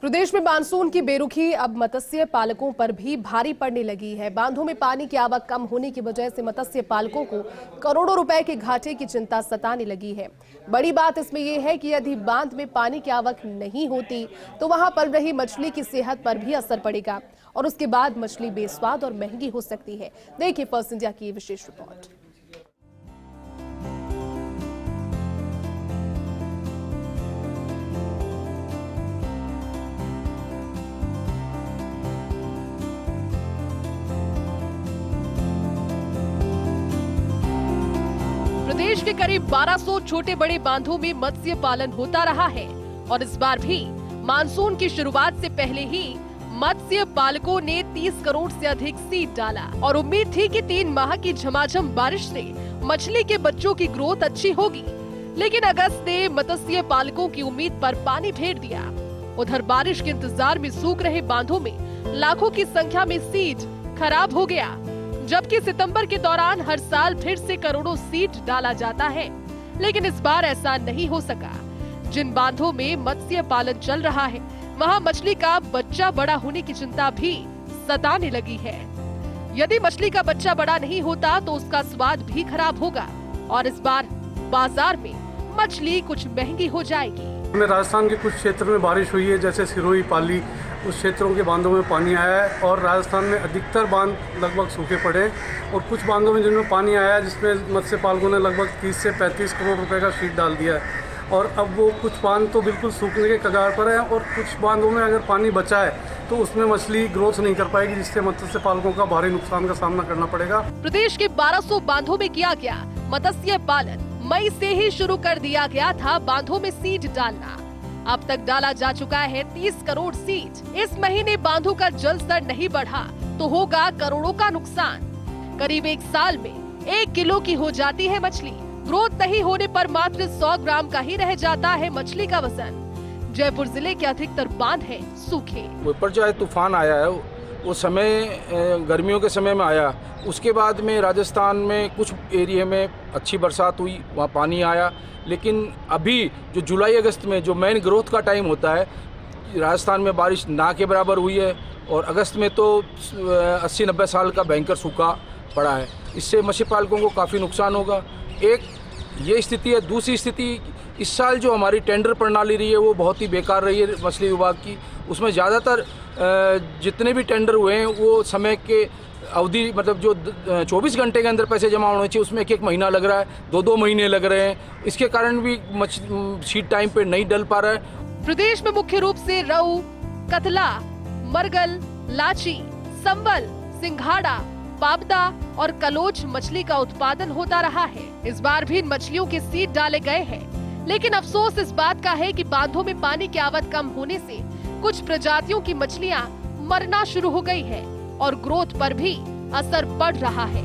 प्रदेश में मानसून की बेरुखी अब मत्स्य पालकों पर भी भारी पड़ने लगी है। बांधों में पानी की आवक कम होने की वजह से मत्स्य पालकों को करोड़ों रुपए के घाटे की चिंता सताने लगी है। बड़ी बात इसमें यह है कि यदि बांध में पानी की आवक नहीं होती तो वहां पल रही मछली की सेहत पर भी असर पड़ेगा और उसके बाद मछली बेस्वाद और महंगी हो सकती है। देखिए फर्स्ट इंडिया की विशेष रिपोर्ट। प्रदेश के करीब 1200 छोटे बड़े बांधों में मत्स्य पालन होता रहा है और इस बार भी मानसून की शुरुआत से पहले ही मत्स्य पालकों ने 30 करोड़ से अधिक सीड डाला और उम्मीद थी कि 3 माह की झमाझम बारिश से मछली के बच्चों की ग्रोथ अच्छी होगी। लेकिन अगस्त ने मत्स्य पालकों की उम्मीद पर पानी फेर दिया। उधर बारिश के इंतजार में सूख रहे बांधों में लाखों की संख्या में सीड खराब हो गया, जबकि सितंबर के दौरान हर साल फिर से करोड़ों सीड डाला जाता है। लेकिन इस बार ऐसा नहीं हो सका। जिन बांधों में मत्स्य पालन चल रहा है वहां मछली का बच्चा बड़ा होने की चिंता भी सताने लगी है। यदि मछली का बच्चा बड़ा नहीं होता तो उसका स्वाद भी खराब होगा और इस बार बाजार में मछली कुछ महंगी हो जाएगी। राजस्थान के कुछ क्षेत्र में बारिश हुई है, जैसे सिरोही, पाली, उस क्षेत्रों के बांधों में पानी आया है और राजस्थान में अधिकतर बांध लगभग सूखे पड़े और कुछ बांधों में जिनमें पानी आया है जिसमें मत्स्य पालकों ने लगभग 30 से 35 करोड़ रुपए का सीड डाल दिया है और अब वो कुछ बांध तो बिल्कुल सूखने के कगार पर है और कुछ बांधों में अगर पानी बचा है तो उसमें मछली ग्रोथ नहीं कर पाएगी, जिससे मत्स्य पालकों का भारी नुकसान का सामना करना पड़ेगा। प्रदेश के 1200 बांधों में किया गया मत्स्य पालन मई से ही शुरू कर दिया गया था। बांधों में सीड डालना अब तक डाला जा चुका है 30 करोड़ सीड। इस महीने बांधों का जल स्तर नहीं बढ़ा तो होगा करोड़ों का नुकसान। करीब 1 साल में 1 किलो की हो जाती है मछली। ग्रोथ नहीं होने पर मात्र 100 ग्राम का ही रह जाता है मछली का वजन। जयपुर जिले के अधिकतर बांध हैं सूखे। ऊपर जो है तूफान आया है वो समय गर्मियों के समय में आया, उसके बाद में राजस्थान में कुछ एरिया में अच्छी बरसात हुई, वहाँ पानी आया। लेकिन अभी जो जुलाई अगस्त में जो मेन ग्रोथ का टाइम होता है, राजस्थान में बारिश ना के बराबर हुई है और अगस्त में तो 80-90 साल का भयंकर सूखा पड़ा है। इससे मछली पालकों को काफ़ी नुकसान होगा। एक ये स्थिति है। दूसरी स्थिति, इस साल जो हमारी टेंडर प्रणाली रही है वो बहुत ही बेकार रही है मछली विभाग की। उसमें ज़्यादातर जितने भी टेंडर हुए हैं वो समय के अवधि मतलब जो 24 घंटे के अंदर पैसे जमा होने चाहिए उसमें 1-1 महीना लग रहा है, 2-2 महीने लग रहे हैं। इसके कारण भी सीड टाइम पे नहीं डल पा रहा है। प्रदेश में मुख्य रूप से रहू, कतला, मरगल, लाची, संबल, सिंघाड़ा, पाबदा और कलोच मछली का उत्पादन होता रहा है। इस बार भी इन मछलियों के सीड डाले गए हैं, लेकिन अफसोस इस बात का है कि बांधों में पानी की आवक कम होने से कुछ प्रजातियों की मछलियां मरना शुरू हो गई है और ग्रोथ पर भी असर पड़ रहा है।